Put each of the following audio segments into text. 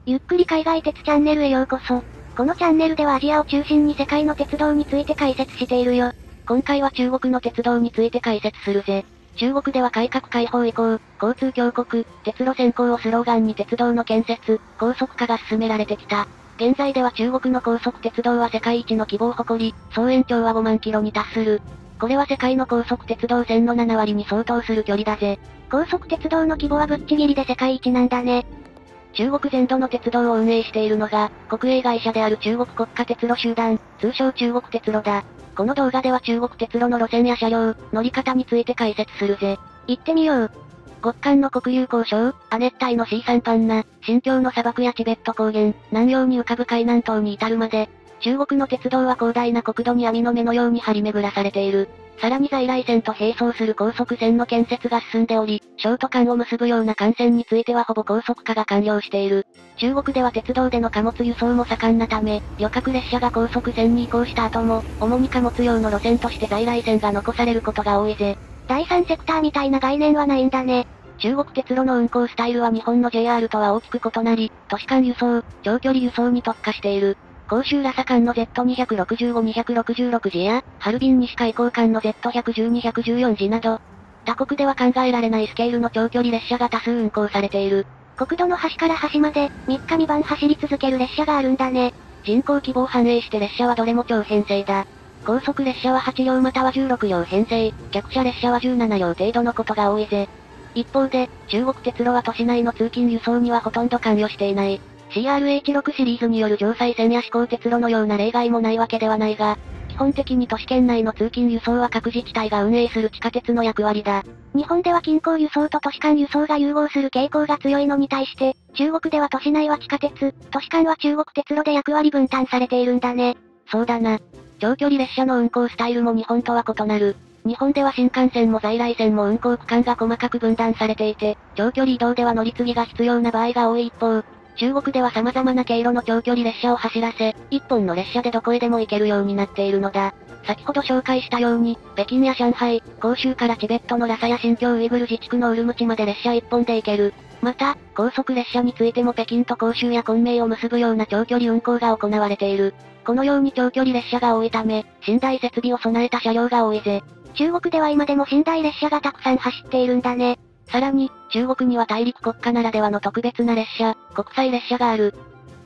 ゆっくり海外鉄チャンネルへようこそ。このチャンネルではアジアを中心に世界の鉄道について解説しているよ。今回は中国の鉄道について解説するぜ。中国では改革開放以降、交通強国、鉄路先行をスローガンに鉄道の建設、高速化が進められてきた。現在では中国の高速鉄道は世界一の規模を誇り、総延長は5万キロに達する。これは世界の高速鉄道線の7割に相当する距離だぜ。高速鉄道の規模はぶっちぎりで世界一なんだね。中国全土の鉄道を運営しているのが、国営会社である中国国家鉄路集団、通称中国鉄路だ。この動画では中国鉄路の路線や車両、乗り方について解説するぜ。行ってみよう。極寒の黒竜江省、亜熱帯のシーサンパンナ、新疆の砂漠やチベット高原、南洋に浮かぶ海南島に至るまで、中国の鉄道は広大な国土に網の目のように張り巡らされている。さらに在来線と並走する高速線の建設が進んでおり、省都間を結ぶような幹線についてはほぼ高速化が完了している。中国では鉄道での貨物輸送も盛んなため、旅客列車が高速線に移行した後も、主に貨物用の路線として在来線が残されることが多いぜ。第三セクターみたいな概念はないんだね。中国鉄路の運行スタイルは日本の JR とは大きく異なり、都市間輸送、長距離輸送に特化している。広州ラサ間の Z265-266 時や、ハルビン西海溝間の Z112-114 時など、他国では考えられないスケールの長距離列車が多数運行されている。国土の端から端まで、3日3晩走り続ける列車があるんだね。人口規模を反映して列車はどれも長編成だ。高速列車は8両または16両編成、客車列車は17両程度のことが多いぜ。一方で、中国鉄路は都市内の通勤輸送にはほとんど関与していない。CRH6 シリーズによる城西線や四港鉄路のような例外もないわけではないが、基本的に都市圏内の通勤輸送は各自治体が運営する地下鉄の役割だ。日本では近郊輸送と都市間輸送が融合する傾向が強いのに対して、中国では都市内は地下鉄、都市間は中国鉄路で役割分担されているんだね。そうだな。長距離列車の運行スタイルも日本とは異なる。日本では新幹線も在来線も運行区間が細かく分断されていて、長距離移動では乗り継ぎが必要な場合が多い一方、中国では様々な経路の長距離列車を走らせ、一本の列車でどこへでも行けるようになっているのだ。先ほど紹介したように、北京や上海、広州からチベットのラサや新疆ウイグル自治区のウルムチまで列車一本で行ける。また、高速列車についても北京と広州や昆明を結ぶような長距離運行が行われている。このように長距離列車が多いため、寝台設備を備えた車両が多いぜ。中国では今でも寝台列車がたくさん走っているんだね。さらに、中国には大陸国家ならではの特別な列車、国際列車がある。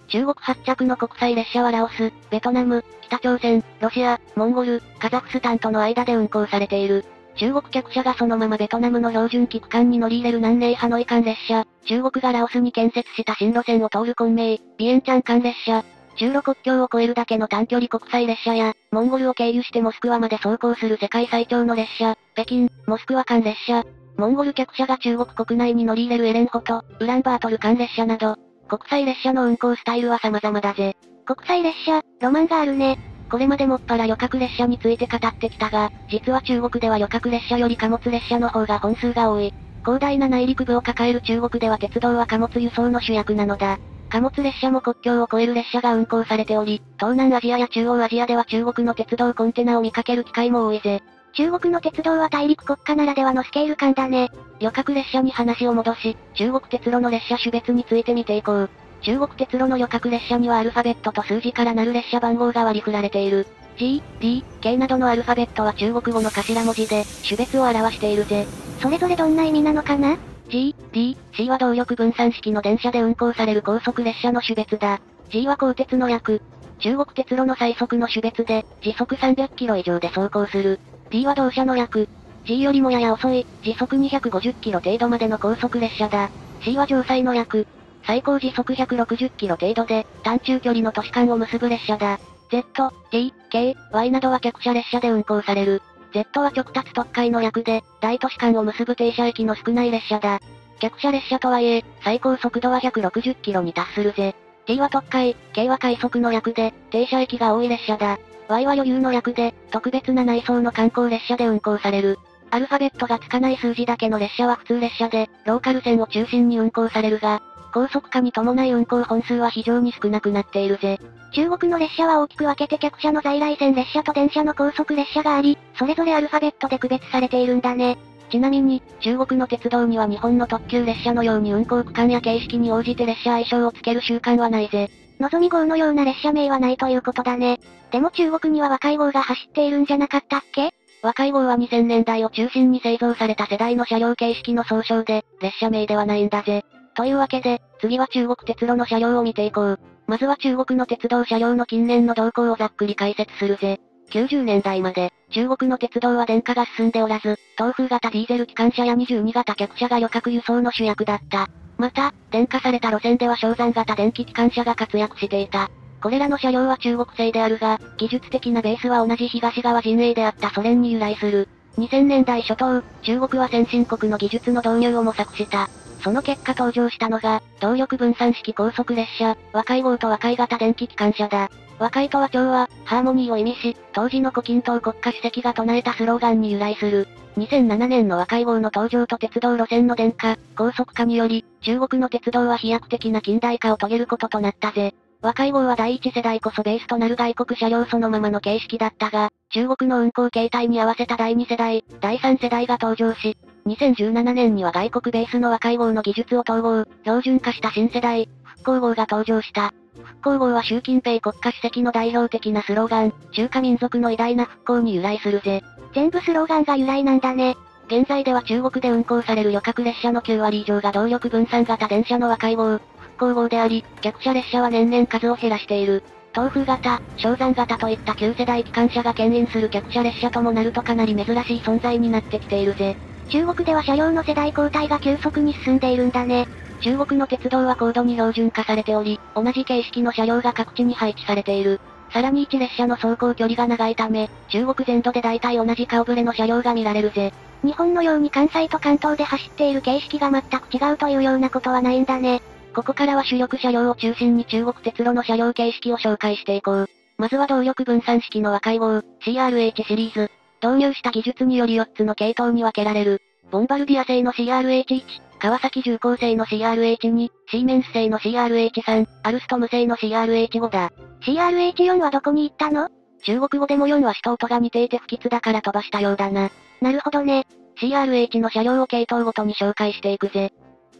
中国発着の国際列車はラオス、ベトナム、北朝鮮、ロシア、モンゴル、カザフスタンとの間で運行されている。中国客車がそのままベトナムの標準機区間に乗り入れる南寧ハノイ間列車、中国がラオスに建設した新路線を通る昆明、ビエンチャン間列車、中ロ国境を越えるだけの短距離国際列車や、モンゴルを経由してモスクワまで走行する世界最長の列車、北京、モスクワ間列車、モンゴル客車が中国国内に乗り入れるエレンホト、ウランバートル間列車など、国際列車の運行スタイルは様々だぜ。国際列車、ロマンがあるね。これまでもっぱら旅客列車について語ってきたが、実は中国では旅客列車より貨物列車の方が本数が多い。広大な内陸部を抱える中国では鉄道は貨物輸送の主役なのだ。貨物列車も国境を越える列車が運行されており、東南アジアや中央アジアでは中国の鉄道コンテナを見かける機会も多いぜ。中国の鉄道は大陸国家ならではのスケール感だね。旅客列車に話を戻し、中国鉄路の列車種別について見ていこう。中国鉄路の旅客列車にはアルファベットと数字からなる列車番号が割り振られている。G、D、K などのアルファベットは中国語の頭文字で、種別を表しているぜ。それぞれどんな意味なのかな？ G、D、C は動力分散式の電車で運行される高速列車の種別だ。G は鋼鉄の略。中国鉄路の最速の種別で、時速300キロ以上で走行する。D は動車の略。G よりもやや遅い、時速250キロ程度までの高速列車だ。C は城西の略。最高時速160キロ程度で、短中距離の都市間を結ぶ列車だ。Z、T、K、Y などは客車列車で運行される。Z は直達特快の略で、大都市間を結ぶ停車駅の少ない列車だ。客車列車とはいえ、最高速度は160キロに達するぜ。T は特快、K は快速の略で、停車駅が多い列車だ。Y は余裕の略で、特別な内装の観光列車で運行される。アルファベットがつかない数字だけの列車は普通列車で、ローカル線を中心に運行されるが、高速化に伴い運行本数は非常に少なくなっているぜ。中国の列車は大きく分けて客車の在来線列車と電車の高速列車があり、それぞれアルファベットで区別されているんだね。ちなみに、中国の鉄道には日本の特急列車のように運行区間や形式に応じて列車愛称をつける習慣はないぜ。のぞみ号のような列車名はないということだね。でも中国には若い号が走っているんじゃなかったっけ？若い号は2000年代を中心に製造された世代の車両形式の総称で、列車名ではないんだぜ。というわけで、次は中国鉄路の車両を見ていこう。まずは中国の鉄道車両の近年の動向をざっくり解説するぜ。90年代まで、中国の鉄道は電化が進んでおらず、東風型ディーゼル機関車や22型客車が旅客輸送の主役だった。また、電化された路線では小山型電気機関車が活躍していた。これらの車両は中国製であるが、技術的なベースは同じ東側陣営であったソ連に由来する。2000年代初頭、中国は先進国の技術の導入を模索した。その結果登場したのが、動力分散式高速列車、若い号と若い型電気機関車だ。若いとは調和、ハーモニーを意味し、当時の胡錦涛国家主席が唱えたスローガンに由来する。2007年の若い号の登場と鉄道路線の電化、高速化により、中国の鉄道は飛躍的な近代化を遂げることとなったぜ。若い号は第一世代こそベースとなる外国車両そのままの形式だったが、中国の運行形態に合わせた第二世代、第三世代が登場し、2017年には外国ベースの若い号の技術を統合、標準化した新世代、復興号が登場した。復興号は習近平国家主席の代表的なスローガン、中華民族の偉大な復興に由来するぜ。全部スローガンが由来なんだね。現在では中国で運行される旅客列車の9割以上が動力分散型電車の若い号、復興号であり、客車列車は年々数を減らしている。東風型、小山型といった旧世代機関車が牽引する客車列車ともなるとかなり珍しい存在になってきているぜ。中国では車両の世代交代が急速に進んでいるんだね。中国の鉄道は高度に標準化されており、同じ形式の車両が各地に配置されている。さらに1列車の走行距離が長いため、中国全土で大体同じ顔ぶれの車両が見られるぜ。日本のように関西と関東で走っている形式が全く違うというようなことはないんだね。ここからは主力車両を中心に中国鉄路の車両形式を紹介していこう。まずは動力分散式の若い号、CRH シリーズ。導入した技術により4つの系統に分けられる。ボンバルディア製の CRH1、川崎重工製の CRH2、シーメンス製の CRH3、アルストム製の CRH5 だ。CRH4 はどこに行ったの？中国語でも4は子と音が似ていて不吉だから飛ばしたようだな。なるほどね。CRH の車両を系統ごとに紹介していくぜ。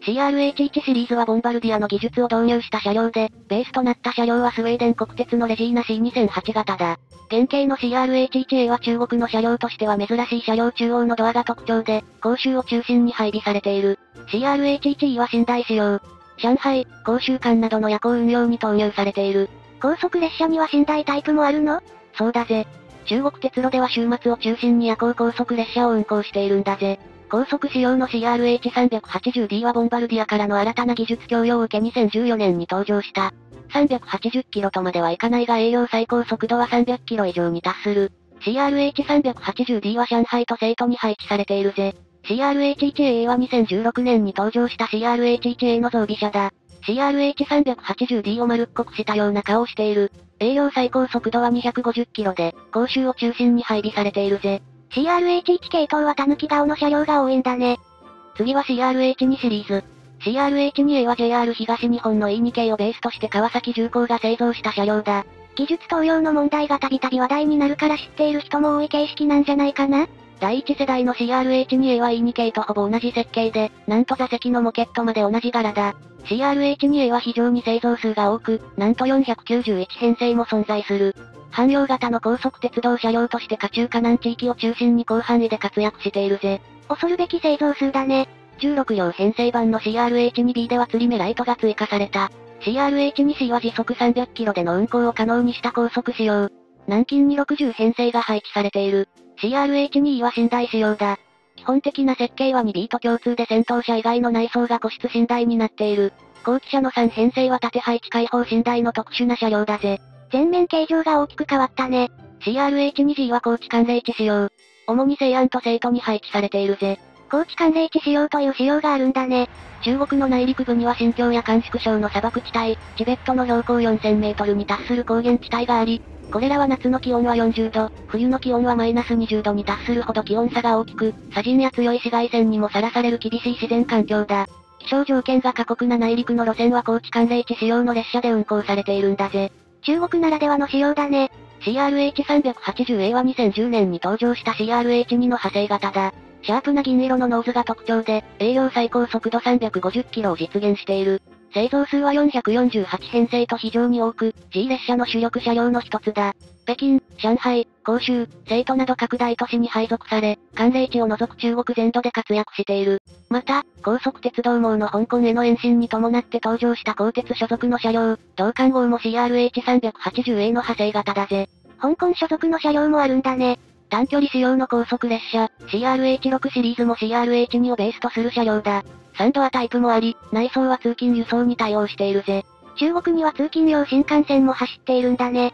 CRH1 シリーズはボンバルディアの技術を導入した車両で、ベースとなった車両はスウェーデン国鉄のレジーナ C2008 型だ。原型の CRH1A は中国の車両としては珍しい車両中央のドアが特徴で、広州を中心に配備されている。CRH1E は寝台仕様。上海、広州間などの夜行運用に投入されている。高速列車には寝台タイプもあるの？そうだぜ。中国鉄路では週末を中心に夜行高速列車を運行しているんだぜ。高速仕様の CRH380D はボンバルディアからの新たな技術供与を受け2014年に登場した。380キロとまではいかないが営業最高速度は300キロ以上に達する。CRH380D は上海と成都に配置されているぜ。CRH1A は2016年に登場した CRH1A の増備車だ。CRH380D を丸っこくしたような顔をしている。営業最高速度は250キロで、広州を中心に配備されているぜ。CRH1 系統は狸顔の車両が多いんだね。次は CRH2 シリーズ。CRH2A は JR 東日本の E2 系をベースとして川崎重工が製造した車両だ。技術投用の問題がたびたび話題になるから知っている人も多い形式なんじゃないかな？第一世代の CRH2A は E2 系とほぼ同じ設計で、なんと座席のモケットまで同じ柄だ。CRH2A は非常に製造数が多く、なんと491編成も存在する。汎用型の高速鉄道車両として夏中華南地域を中心に広範囲で活躍しているぜ。恐るべき製造数だね。16両編成版の CRH2B では釣り目ライトが追加された。CRH2C は時速300キロでの運行を可能にした高速仕様。南京に60編成が配置されている。CRH2E は寝台仕様だ。基本的な設計は 2B と共通で先頭車以外の内装が個室寝台になっている。後期車の3編成は縦配置開放寝台の特殊な車両だぜ。全面形状が大きく変わったね。CRH2G は高知寒冷地仕様。主に西安と成都に配置されているぜ。高知寒冷地仕様という仕様があるんだね。中国の内陸部には新疆や甘粛省の砂漠地帯、チベットの標高4000メートルに達する高原地帯があり、これらは夏の気温は40度、冬の気温はマイナス20度に達するほど気温差が大きく、砂塵や強い紫外線にもさらされる厳しい自然環境だ。気象条件が過酷な内陸の路線は高知寒冷地仕様の列車で運行されているんだぜ。中国ならではの仕様だね。CRH380A は2010年に登場した CRH2 の派生型だ。シャープな銀色のノーズが特徴で、営業最高速度350キロを実現している。製造数は448編成と非常に多く、G 列車の主力車両の一つだ。北京、上海、広州、成都など各大都市に配属され、寒冷地を除く中国全土で活躍している。また、高速鉄道網の香港への延伸に伴って登場した鋼鉄所属の車両、同艦号も CRH380A の派生型だぜ。香港所属の車両もあるんだね。短距離仕様の高速列車、CRH6 シリーズも CRH2 をベースとする車両だ。3ドアタイプもあり、内装は通勤輸送に対応しているぜ。中国には通勤用新幹線も走っているんだね。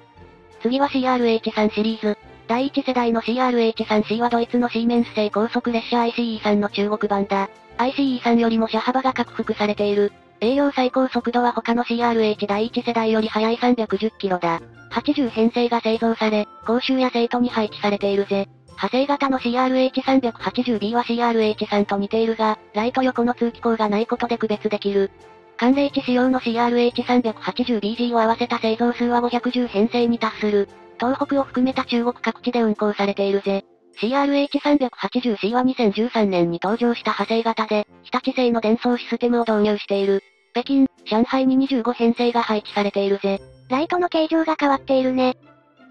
次は CRH3 シリーズ。第1世代の CRH3C はドイツのシーメンス製高速列車 ICE3 の中国版だ。ICE3 よりも車幅が拡幅されている。営業最高速度は他の CRH 第1世代より速い310キロだ。80編成が製造され、広州や成都に配置されているぜ。派生型の CRH380B は CRH3 と似ているが、ライト横の通気口がないことで区別できる。寒冷地仕様の CRH380BG を合わせた製造数は510編成に達する。東北を含めた中国各地で運行されているぜ。CRH380C は2013年に登場した派生型で、日立製の電装システムを導入している。北京、上海に25編成が配置されているぜ。ライトの形状が変わっているね。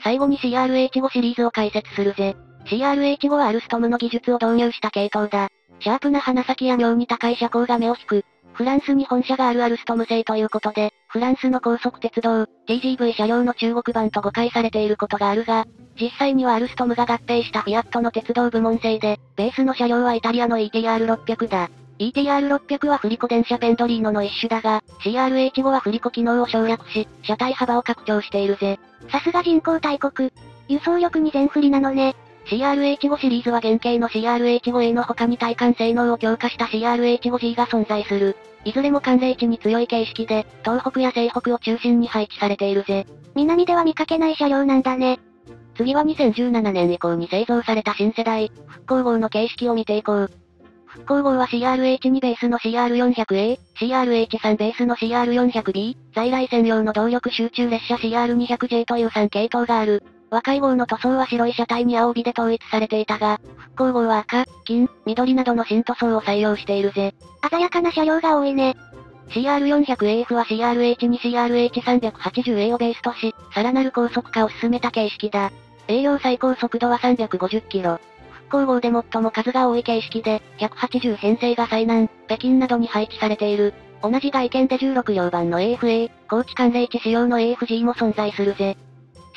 最後に CRH5 シリーズを解説するぜ。CRH5 はアルストムの技術を導入した系統だ。シャープな鼻先や妙に高い車高が目を引く。フランスに本社があるアルストム製ということで、フランスの高速鉄道、TGV 車両の中国版と誤解されていることがあるが、実際にはアルストムが合併したフィアットの鉄道部門製で、ベースの車両はイタリアの ETR600 だ。ETR600 は振り子電車ペンドリーノの一種だが、CRH5 は振り子機能を省略し、車体幅を拡張しているぜ。さすが人口大国。輸送力に全振りなのね。CRH5 シリーズは原型の CRH5A の他に体感性能を強化した CRH5G が存在する。いずれも寒冷地に強い形式で、東北や西北を中心に配置されているぜ。南では見かけない車両なんだね。次は2017年以降に製造された新世代、復興号の形式を見ていこう。復興号は CRH2 ベースの CR400A、CRH3 ベースの CR400B、在来専用の動力集中列車 CR200J という3系統がある。若い号の塗装は白い車体に青帯で統一されていたが、復興号は赤、金、緑などの新塗装を採用しているぜ。鮮やかな車両が多いね。CR400AF は CRH2 CRH380A をベースとし、さらなる高速化を進めた形式だ。営業最高速度は350キロ。復興号で最も数が多い形式で、180編成が最南、北京などに配置されている。同じ外見で16両版の AFA、高知寒冷地仕様の AFG も存在するぜ。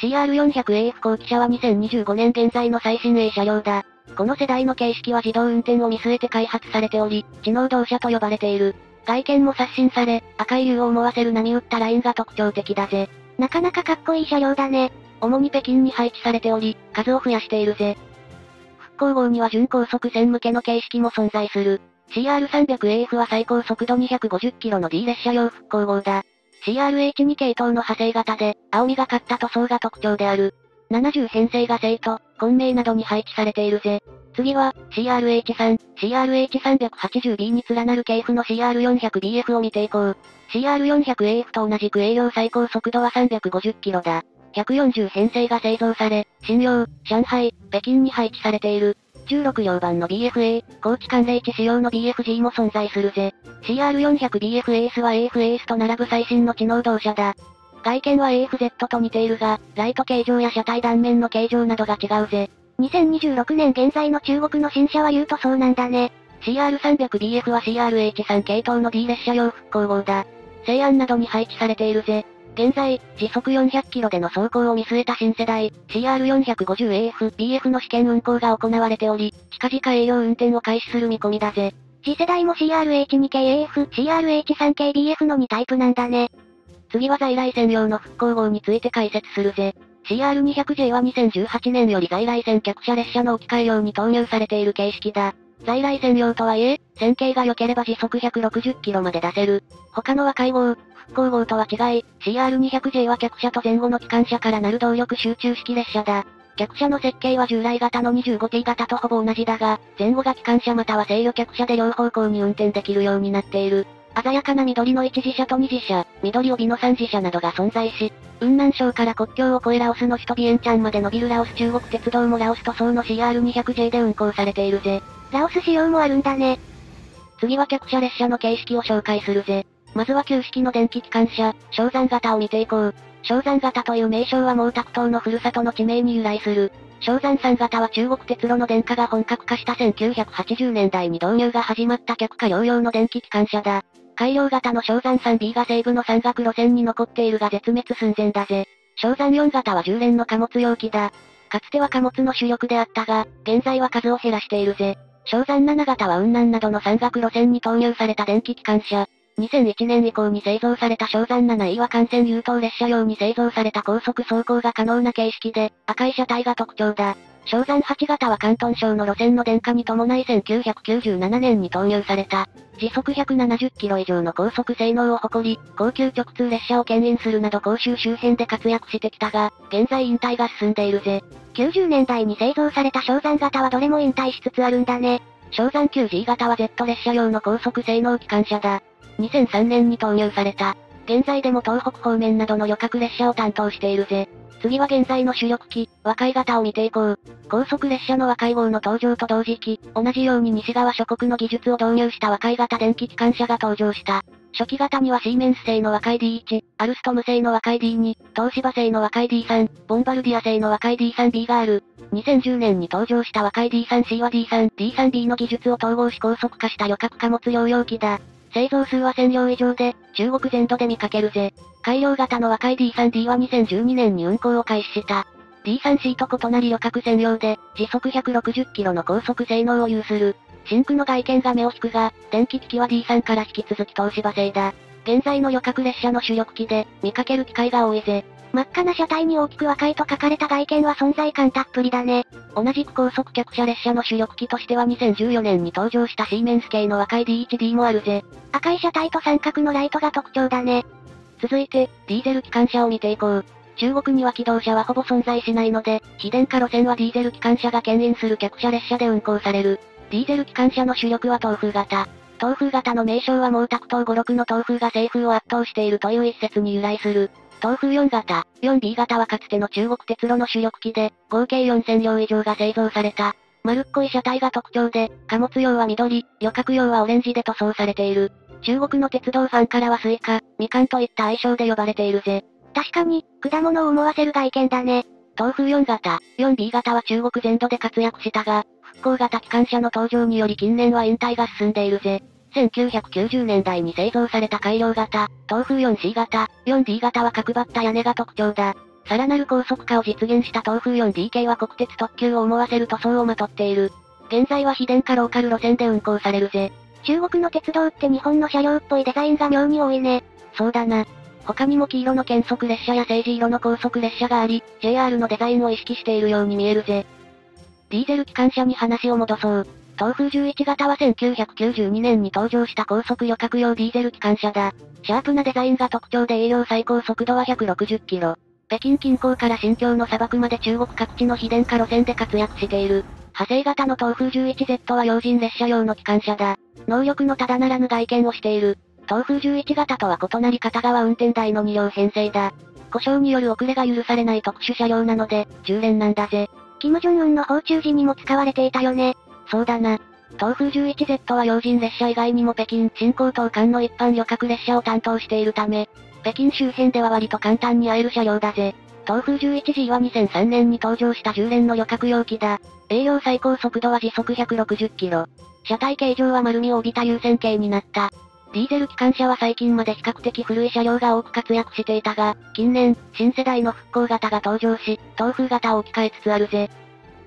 CR400AF 後期車は2025年現在の最新鋭車両だ。この世代の形式は自動運転を見据えて開発されており、知能動車と呼ばれている。外見も刷新され、赤い竜を思わせる波打ったラインが特徴的だぜ。なかなかかっこいい車両だね。主に北京に配置されており、数を増やしているぜ。復興号には準高速線向けの形式も存在する。CR300AF は最高速度250キロの D 列車用復興号だ。CRH2 系統の派生型で、青みがかった塗装が特徴である。70編成が生徒、混迷などに配置されているぜ。次は、CRH3、CRH380B に連なる系譜の CR400BF を見ていこう。CR400AF と同じく営業最高速度は350キロだ。140編成が製造され、瀋陽、上海、北京に配置されている。16両版の BFA、高知寒冷地仕様の BFG も存在するぜ。CR400BF エースは AF エースと並ぶ最新の知能動車だ。外見は AFZ と似ているが、ライト形状や車体断面の形状などが違うぜ。2026年現在の中国の新車は言うとそうなんだね。CR300BF は CRH3 系統の D 列車用復興号だ。西安などに配置されているぜ。現在、時速400キロでの走行を見据えた新世代、CR450AF、BF の試験運行が行われており、近々営業運転を開始する見込みだぜ。次世代も CRH2 系 AF、CRH3 系 BF の2タイプなんだね。次は在来専用の復興号について解説するぜ。CR200J は2018年より在来線客車列車の置き換え用に投入されている形式だ。在来専用とはいえ、線形が良ければ時速160キロまで出せる。他の若い号、復興号とは違い、CR200J は客車と前後の機関車からなる動力集中式列車だ。客車の設計は従来型の 25T 型とほぼ同じだが、前後が機関車または制御客車で両方向に運転できるようになっている。鮮やかな緑の一次車と二次車、緑帯の三次車などが存在し、雲南省から国境を越えラオスの首都ビエンチャンまで伸びるラオス中国鉄道もラオス塗装の CR200J で運行されているぜ。ラオス仕様もあるんだね。次は客車列車の形式を紹介するぜ。まずは旧式の電気機関車、昇山型を見ていこう。昇山型という名称は毛沢東のふるさとの地名に由来する。昇山3型は中国鉄路の電化が本格化した1980年代に導入が始まった客貨両用の電気機関車だ。改良型の昇山 3B が西部の山岳路線に残っているが絶滅寸前だぜ。昇山4型は10連の貨物容器だ。かつては貨物の主力であったが、現在は数を減らしているぜ。昇山7型は雲南などの山岳路線に投入された電気機関車。2001年以降に製造された昇山 7E は幹線優等列車用に製造された高速走行が可能な形式で、赤い車体が特徴だ。昇山8型は広東省の路線の電化に伴い1997年に投入された。時速170キロ以上の高速性能を誇り、高級直通列車を牽引するなど広州周辺で活躍してきたが、現在引退が進んでいるぜ。90年代に製造された昇山型はどれも引退しつつあるんだね。昇山 9G 型は Z 列車用の高速性能機関車だ。2003年に投入された。現在でも東北方面などの旅客列車を担当しているぜ。次は現在の主力機、和海型を見ていこう。高速列車の和海号の登場と同時期、同じように西側諸国の技術を導入した和海型電気機関車が登場した。初期型にはシーメンス製の和海 D1、アルストム製の和海 D2、東芝製の和海 D3、ボンバルディア製の和海 D3B がある。2010年に登場した和海 D3C は D3、D3B の技術を統合し高速化した旅客貨物療養機だ。製造数は1000両以上で、中国全土で見かけるぜ。改良型の和海 D3D は2012年に運行を開始した。D3C と異なり旅客専用で、時速160キロの高速性能を有する。真空の外見が目を引くが、電気機器は D3 から引き続き東芝製だ。現在の旅客列車の主力機で、見かける機会が多いぜ。真っ赤な車体に大きく和海と書かれた外見は存在感たっぷりだね。同じく高速客車列車の主力機としては2014年に登場したシーメンス系の和海 D1D もあるぜ。赤い車体と三角のライトが特徴だね。続いて、ディーゼル機関車を見ていこう。中国には気動車はほぼ存在しないので、非電化路線はディーゼル機関車が牽引する客車列車で運行される。ディーゼル機関車の主力は東風型。東風型の名称は毛沢東語録の東風が西風を圧倒しているという一説に由来する。東風4型、4B 型はかつての中国鉄路の主力機で、合計4000両以上が製造された。丸っこい車体が特徴で、貨物用は緑、旅客用はオレンジで塗装されている。中国の鉄道ファンからはスイカ、みかんといった愛称で呼ばれているぜ。確かに、果物を思わせる外見だね。東風4型、4B 型は中国全土で活躍したが、復興型機関車の登場により近年は引退が進んでいるぜ。1990年代に製造された改良型、東風 4C 型、4D 型は角張った屋根が特徴だ。さらなる高速化を実現した東風 4D 系は国鉄特急を思わせる塗装をまとっている。現在は非電化ローカル路線で運行されるぜ。中国の鉄道って日本の車両っぽいデザインが妙に多いね。そうだな。他にも黄色の検速列車や青磁色の高速列車があり、JR のデザインを意識しているように見えるぜ。ディーゼル機関車に話を戻そう。東風11型は1992年に登場した高速旅客用ディーゼル機関車だ。シャープなデザインが特徴で営業最高速度は160キロ。北京近郊から新疆の砂漠まで中国各地の非電化路線で活躍している。派生型の東風 11Z は要人列車用の機関車だ。能力のただならぬ外見をしている。東風11型とは異なり片側運転台の2両編成だ。故障による遅れが許されない特殊車両なので、10連なんだぜ。キム・ジョンウンの訪中時にも使われていたよね。そうだな。東風 11Z は要人列車以外にも北京、新港等間の一般旅客列車を担当しているため、北京周辺では割と簡単に会える車両だぜ。東風 11G は2003年に登場した10連の旅客容器だ。営業最高速度は時速160キロ。車体形状は丸みを帯びた優先形になった。ディーゼル機関車は最近まで比較的古い車両が多く活躍していたが、近年、新世代の復興型が登場し、東風型を置き換えつつあるぜ。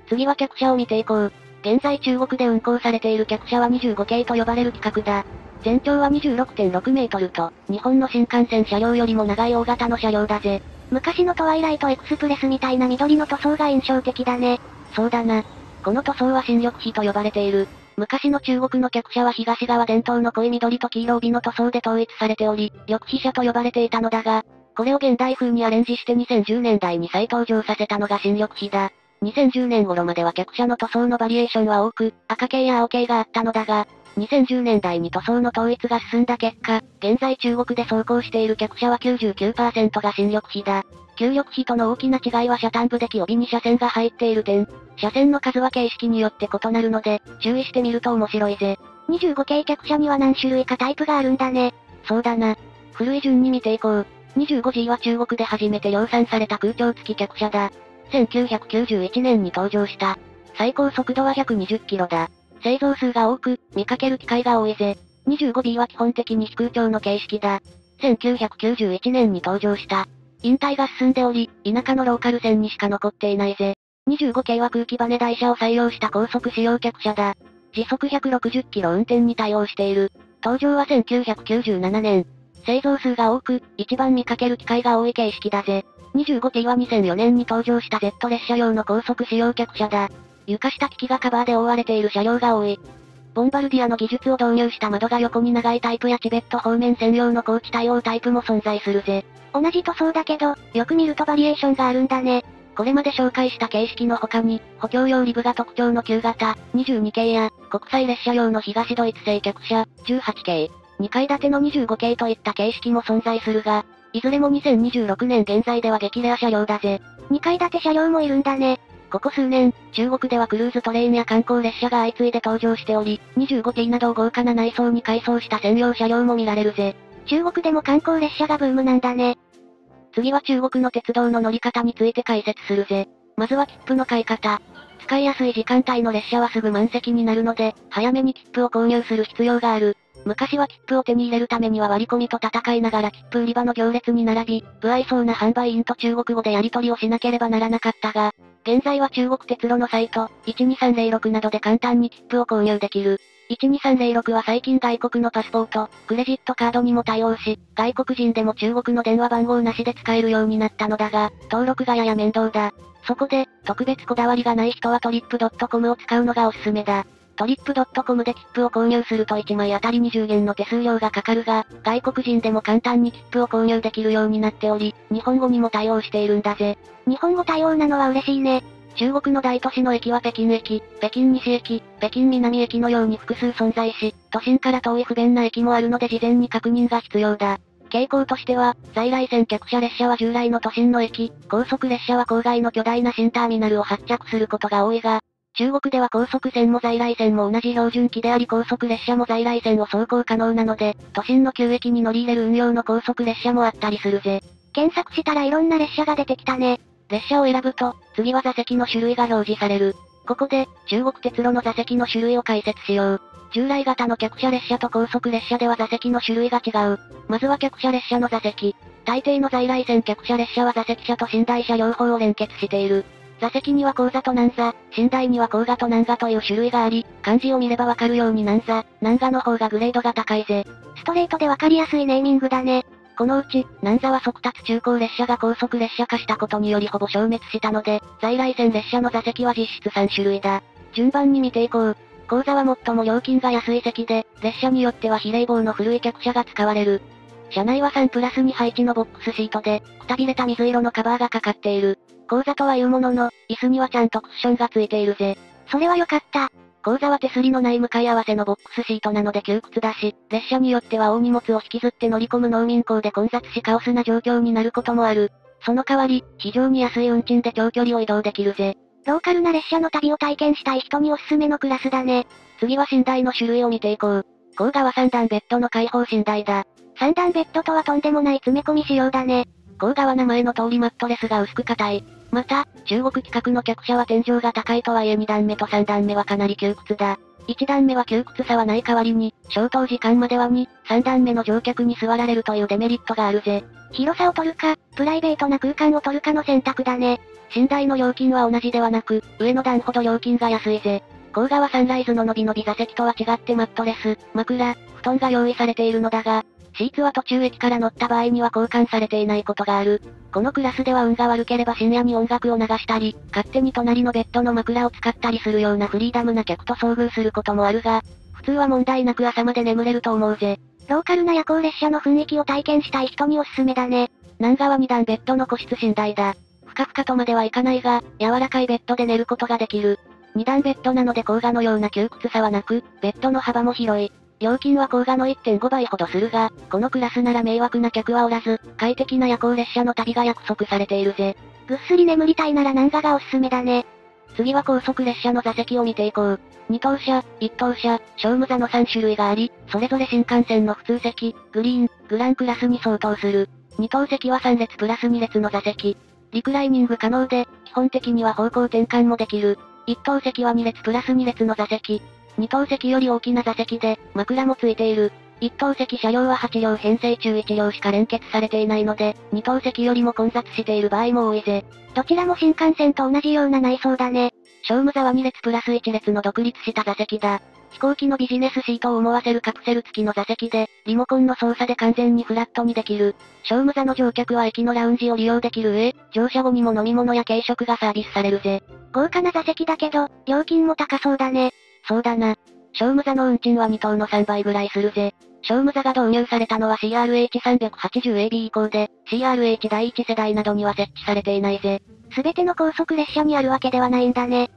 次は客車を見ていこう。現在中国で運行されている客車は25系と呼ばれる規格だ。全長は 26.6 メートルと、日本の新幹線車両よりも長い大型の車両だぜ。昔のトワイライトエクスプレスみたいな緑の塗装が印象的だね。そうだな。この塗装は新緑皮と呼ばれている。昔の中国の客車は東側伝統の濃い緑と黄色帯の塗装で統一されており、緑皮車と呼ばれていたのだが、これを現代風にアレンジして2010年代に再登場させたのが新緑皮だ。2010年頃までは客車の塗装のバリエーションは多く、赤系や青系があったのだが、2010年代に塗装の統一が進んだ結果、現在中国で走行している客車は 99% が新緑比だ。旧緑比との大きな違いは車端部で木帯に車線が入っている点。車線の数は形式によって異なるので、注意してみると面白いぜ。25系客車には何種類かタイプがあるんだね。そうだな。古い順に見ていこう。25G は中国で初めて量産された空調付き客車だ。1991年に登場した。最高速度は120キロだ。製造数が多く、見かける機会が多いぜ。25B は基本的に非空調の形式だ。1991年に登場した。引退が進んでおり、田舎のローカル線にしか残っていないぜ。25系は空気バネ台車を採用した高速使用客車だ。時速160キロ運転に対応している。登場は1997年。製造数が多く、一番見かける機会が多い形式だぜ。25T は2004年に登場した Z 列車用の高速使用客車だ。床下機器がカバーで覆われている車両が多い。ボンバルディアの技術を導入した窓が横に長いタイプやチベット方面専用の高地対応タイプも存在するぜ。同じ塗装だけど、よく見るとバリエーションがあるんだね。これまで紹介した形式の他に、補強用リブが特徴の旧型、22系や、国際列車用の東ドイツ製客車、18系、2階建ての25系といった形式も存在するが、いずれも2026年現在では激レア車両だぜ。2階建て車両もいるんだね。ここ数年、中国ではクルーズトレインや観光列車が相次いで登場しており、25T などを豪華な内装に改装した専用車両も見られるぜ。中国でも観光列車がブームなんだね。次は中国の鉄道の乗り方について解説するぜ。まずは切符の買い方。使いやすい時間帯の列車はすぐ満席になるので、早めに切符を購入する必要がある。昔は切符を手に入れるためには割り込みと戦いながら切符売り場の行列に並び、不愛想な販売員と中国語でやり取りをしなければならなかったが、現在は中国鉄路のサイト、12306などで簡単に切符を購入できる。12306は最近外国のパスポート、クレジットカードにも対応し、外国人でも中国の電話番号なしで使えるようになったのだが、登録がやや面倒だ。そこで、特別こだわりがない人はトリップ .com を使うのがおすすめだ。トリップ .com で切符を購入すると1枚あたり20元の手数料がかかるが、外国人でも簡単に切符を購入できるようになっており、日本語にも対応しているんだぜ。日本語対応なのは嬉しいね。中国の大都市の駅は北京駅、北京西駅、北京南駅のように複数存在し、都心から遠い不便な駅もあるので事前に確認が必要だ。傾向としては、在来線客車列車は従来の都心の駅、高速列車は郊外の巨大な新ターミナルを発着することが多いが、中国では高速線も在来線も同じ標準機であり高速列車も在来線を走行可能なので、都心の旧駅に乗り入れる運用の高速列車もあったりするぜ。検索したらいろんな列車が出てきたね。列車を選ぶと、次は座席の種類が表示される。ここで、中国鉄路の座席の種類を解説しよう。従来型の客車列車と高速列車では座席の種類が違う。まずは客車列車の座席。大抵の在来線客車列車は座席車と寝台車両方を連結している。座席には後座と軟座、寝台には後座と軟座という種類があり、漢字を見ればわかるように軟座、軟座の方がグレードが高いぜ。ストレートでわかりやすいネーミングだね。このうち、軟座は速達中高列車が高速列車化したことによりほぼ消滅したので、在来線列車の座席は実質3種類だ。順番に見ていこう。後座は最も料金が安い席で、列車によっては非冷房の古い客車が使われる。車内は3プラス2配置のボックスシートで、くたびれた水色のカバーがかかっている。後座とはいうものの、椅子にはちゃんとクッションがついているぜ。それは良かった。後座は手すりのない向かい合わせのボックスシートなので窮屈だし、列車によっては大荷物を引きずって乗り込む農民港で混雑しカオスな状況になることもある。その代わり、非常に安い運賃で長距離を移動できるぜ。ローカルな列車の旅を体験したい人におすすめのクラスだね。次は寝台の種類を見ていこう。後側3段ベッドの開放寝台だ。3段ベッドとはとんでもない詰め込み仕様だね。後側名前の通りマットレスが薄く硬い。また、中国規格の客車は天井が高いとはいえ2段目と3段目はかなり窮屈だ。1段目は窮屈さはない代わりに、消灯時間までは2、3段目の乗客に座られるというデメリットがあるぜ。広さを取るか、プライベートな空間を取るかの選択だね。寝台の料金は同じではなく、上の段ほど料金が安いぜ。後側サンライズののびのび座席とは違ってマットレス、枕、布団が用意されているのだが、シーツは途中駅から乗った場合には交換されていないことがある。このクラスでは運が悪ければ深夜に音楽を流したり、勝手に隣のベッドの枕を使ったりするようなフリーダムな客と遭遇することもあるが、普通は問題なく朝まで眠れると思うぜ。ローカルな夜行列車の雰囲気を体験したい人におすすめだね。南側2段ベッドの個室寝台だ。ふかふかとまではいかないが、柔らかいベッドで寝ることができる。2段ベッドなので甲賀のような窮屈さはなく、ベッドの幅も広い。料金は甲賀の 1.5 倍ほどするが、このクラスなら迷惑な客はおらず、快適な夜行列車の旅が約束されているぜ。ぐっすり眠りたいなら南賀がおすすめだね。次は高速列車の座席を見ていこう。2等車、1等車、商務座の3種類があり、それぞれ新幹線の普通席、グリーン、グランクラスに相当する。2等席は3列プラス2列の座席。リクライニング可能で、基本的には方向転換もできる。1等席は2列プラス2列の座席。2等席より大きな座席で、枕もついている。1等席車両は8両編成中1両しか連結されていないので、2等席よりも混雑している場合も多いぜ。どちらも新幹線と同じような内装だね。商務座は2列プラス1列の独立した座席だ。飛行機のビジネスシートを思わせるカプセル付きの座席で、リモコンの操作で完全にフラットにできる。商務座の乗客は駅のラウンジを利用できる上、乗車後にも飲み物や軽食がサービスされるぜ。豪華な座席だけど、料金も高そうだね。そうだな。商務座の運賃は2等の3倍ぐらいするぜ。商務座が導入されたのは CRH380AB 以降で、CRH 第1世代などには設置されていないぜ。すべての高速列車にあるわけではないんだね。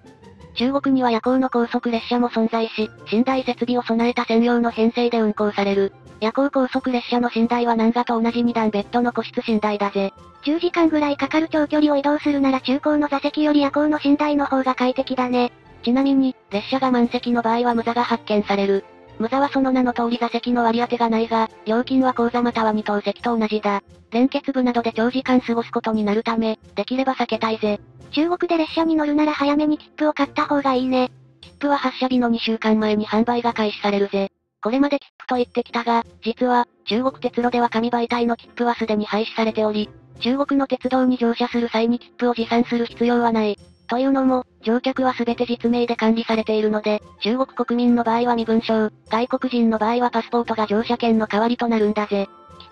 中国には夜行の高速列車も存在し、寝台設備を備えた専用の編成で運行される。夜行高速列車の寝台は南賀と同じ2段ベッドの個室寝台だぜ。10時間ぐらいかかる長距離を移動するなら中高の座席より夜行の寝台の方が快適だね。ちなみに、列車が満席の場合は無座が発見される。無座はその名の通り座席の割り当てがないが、料金は後座または2等席と同じだ。連結部などで長時間過ごすことになるため、できれば避けたいぜ。中国で列車に乗るなら早めに切符を買った方がいいね。切符は発車日の2週間前に販売が開始されるぜ。これまで切符と言ってきたが、実は、中国鉄路では紙媒体の切符はすでに廃止されており、中国の鉄道に乗車する際に切符を持参する必要はない。というのも、乗客はすべて実名で管理されているので、中国国民の場合は身分証、外国人の場合はパスポートが乗車券の代わりとなるんだぜ。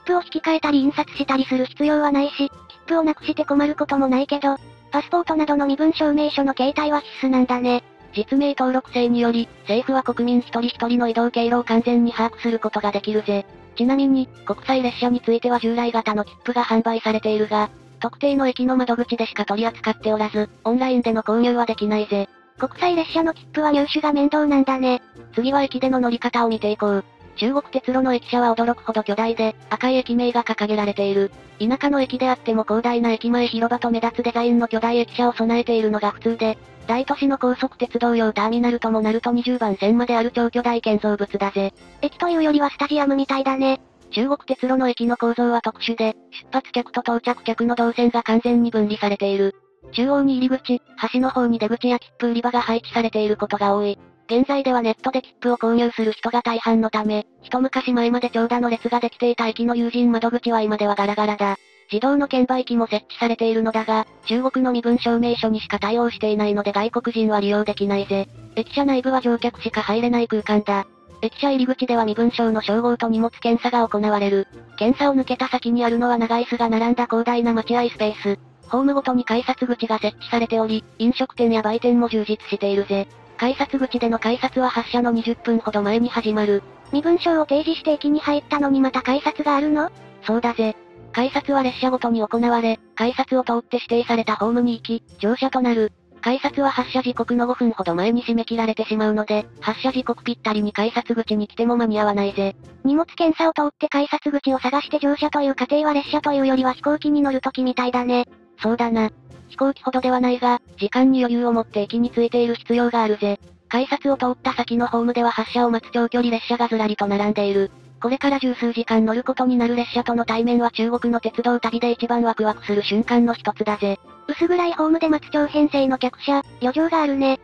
切符を引き換えたり印刷したりする必要はないし、切符をなくして困ることもないけど、パスポートなどの身分証明書の携帯は必須なんだね。実名登録制により、政府は国民一人一人の移動経路を完全に把握することができるぜ。ちなみに、国際列車については従来型の切符が販売されているが、特定の駅の窓口でしか取り扱っておらず、オンラインでの購入はできないぜ。国際列車の切符は入手が面倒なんだね。次は駅での乗り方を見ていこう。中国鉄路の駅舎は驚くほど巨大で、赤い駅名が掲げられている。田舎の駅であっても広大な駅前広場と目立つデザインの巨大駅舎を備えているのが普通で、大都市の高速鉄道用ターミナルともなると20番線まである超巨大建造物だぜ。駅というよりはスタジアムみたいだね。中国鉄路の駅の構造は特殊で、出発客と到着客の動線が完全に分離されている。中央に入り口、端の方に出口や切符売り場が配置されていることが多い。現在ではネットで切符を購入する人が大半のため、一昔前まで長蛇の列ができていた駅の有人窓口は今ではガラガラだ。自動の券売機も設置されているのだが、中国の身分証明書にしか対応していないので外国人は利用できないぜ。駅舎内部は乗客しか入れない空間だ。駅舎入り口では身分証の照合と荷物検査が行われる。検査を抜けた先にあるのは長椅子が並んだ広大な待合スペース。ホームごとに改札口が設置されており、飲食店や売店も充実しているぜ。改札口での改札は発車の20分ほど前に始まる。身分証を提示して駅に入ったのにまた改札があるの？そうだぜ。改札は列車ごとに行われ、改札を通って指定されたホームに行き、乗車となる。改札は発車時刻の5分ほど前に締め切られてしまうので、発車時刻ぴったりに改札口に来ても間に合わないぜ。荷物検査を通って改札口を探して乗車という過程は列車というよりは飛行機に乗る時みたいだね。そうだな。飛行機ほどではないが、時間に余裕を持って駅に着いている必要があるぜ。改札を通った先のホームでは発車を待つ長距離列車がずらりと並んでいる。これから十数時間乗ることになる列車との対面は中国の鉄道旅で一番ワクワクする瞬間の一つだぜ。薄暗いホームで待つ長編成の客車、旅情があるね。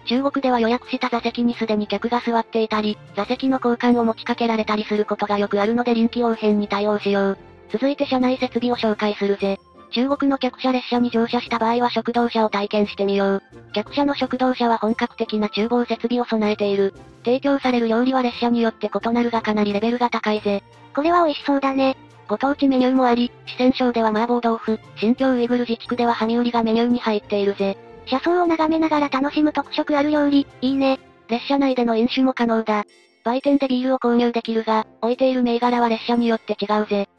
中国では予約した座席にすでに客が座っていたり、座席の交換を持ちかけられたりすることがよくあるので臨機応変に対応しよう。続いて車内設備を紹介するぜ。中国の客車列車に乗車した場合は食堂車を体験してみよう。客車の食堂車は本格的な厨房設備を備えている。提供される料理は列車によって異なるがかなりレベルが高いぜ。これは美味しそうだね。ご当地メニューもあり、四川省では麻婆豆腐、新疆ウイグル自治区ではハミウリがメニューに入っているぜ。車窓を眺めながら楽しむ特色ある料理、いいね。列車内での飲酒も可能だ。売店でビールを購入できるが、置いている銘柄は列車によって違うぜ。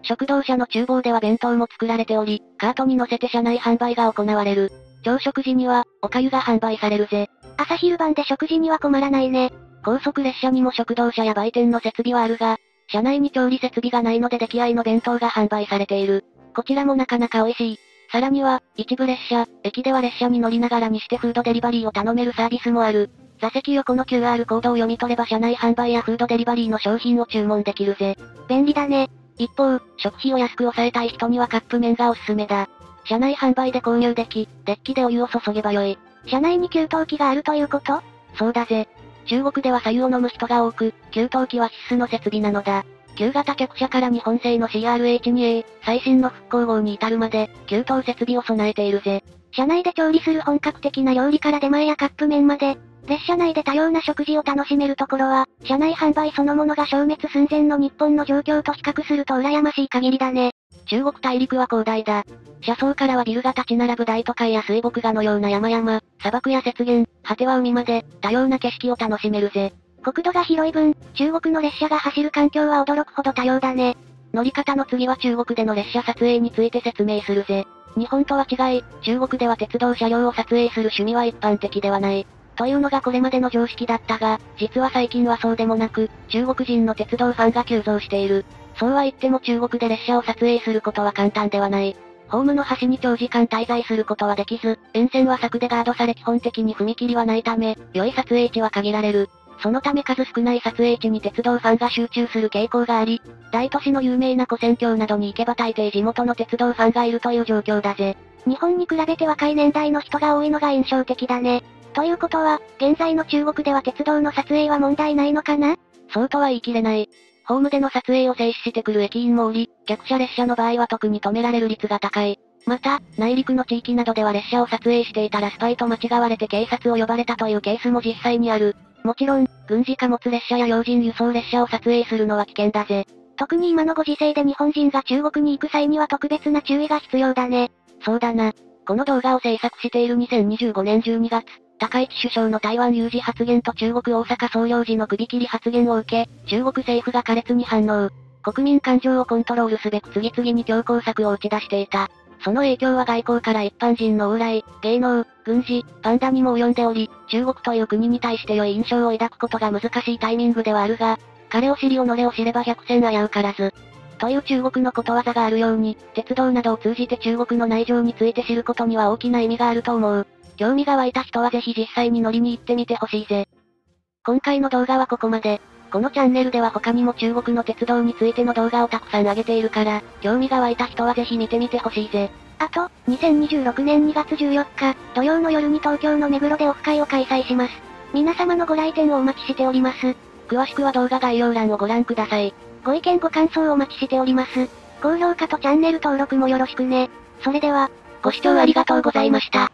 食堂車の厨房では弁当も作られており、カートに乗せて車内販売が行われる。朝食時には、お粥が販売されるぜ。朝昼晩で食事には困らないね。高速列車にも食堂車や売店の設備はあるが、車内に調理設備がないので出来合いの弁当が販売されている。こちらもなかなか美味しい。さらには、一部列車、駅では列車に乗りながらにしてフードデリバリーを頼めるサービスもある。座席横の QR コードを読み取れば車内販売やフードデリバリーの商品を注文できるぜ。便利だね。一方、食費を安く抑えたい人にはカップ麺がおすすめだ。車内販売で購入でき、デッキでお湯を注げばよい。車内に給湯器があるということ？そうだぜ。中国では白湯を飲む人が多く、給湯器は必須の設備なのだ。旧型客車から日本製の CRH2A、最新の復興号に至るまで、給湯設備を備えているぜ。車内で調理する本格的な料理から出前やカップ麺まで、列車内で多様な食事を楽しめるところは、車内販売そのものが消滅寸前の日本の状況と比較すると羨ましい限りだね。中国大陸は広大だ。車窓からはビルが立ち並ぶ大都会や水墨画のような山々、砂漠や雪原、果ては海まで、多様な景色を楽しめるぜ。国土が広い分、中国の列車が走る環境は驚くほど多様だね。乗り方の次は中国での列車撮影について説明するぜ。日本とは違い、中国では鉄道車両を撮影する趣味は一般的ではない。というのがこれまでの常識だったが、実は最近はそうでもなく、中国人の鉄道ファンが急増している。そうは言っても中国で列車を撮影することは簡単ではない。ホームの端に長時間滞在することはできず、沿線は柵でガードされ基本的に踏切はないため、良い撮影地は限られる。そのため数少ない撮影地に鉄道ファンが集中する傾向があり、大都市の有名な古戦橋などに行けば大抵地元の鉄道ファンがいるという状況だぜ。日本に比べて若い年代の人が多いのが印象的だね。ということは、現在の中国では鉄道の撮影は問題ないのかな？そうとは言い切れない。ホームでの撮影を制止してくる駅員もおり、客車列車の場合は特に止められる率が高い。また、内陸の地域などでは列車を撮影していたらスパイと間違われて警察を呼ばれたというケースも実際にある。もちろん、軍事貨物列車や要人輸送列車を撮影するのは危険だぜ。特に今のご時世で日本人が中国に行く際には特別な注意が必要だね。そうだな。この動画を制作している2025年12月、高市首相の台湾有事発言と中国大阪総領事の首切り発言を受け、中国政府が苛烈に反応。国民感情をコントロールすべく次々に強硬策を打ち出していた。その影響は外交から一般人の往来、芸能、軍事、パンダにも及んでおり、中国という国に対して良い印象を抱くことが難しいタイミングではあるが、彼を知り己を知れば百戦危うからず。という中国のことわざがあるように、鉄道などを通じて中国の内情について知ることには大きな意味があると思う。興味が湧いた人はぜひ実際に乗りに行ってみてほしいぜ。今回の動画はここまで。このチャンネルでは他にも中国の鉄道についての動画をたくさん上げているから、興味が湧いた人はぜひ見てみてほしいぜ。あと、2026年2月14日、土曜の夜に東京の目黒でオフ会を開催します。皆様のご来店をお待ちしております。詳しくは動画概要欄をご覧ください。ご意見ご感想をお待ちしております。高評価とチャンネル登録もよろしくね。それでは、ご視聴ありがとうございました。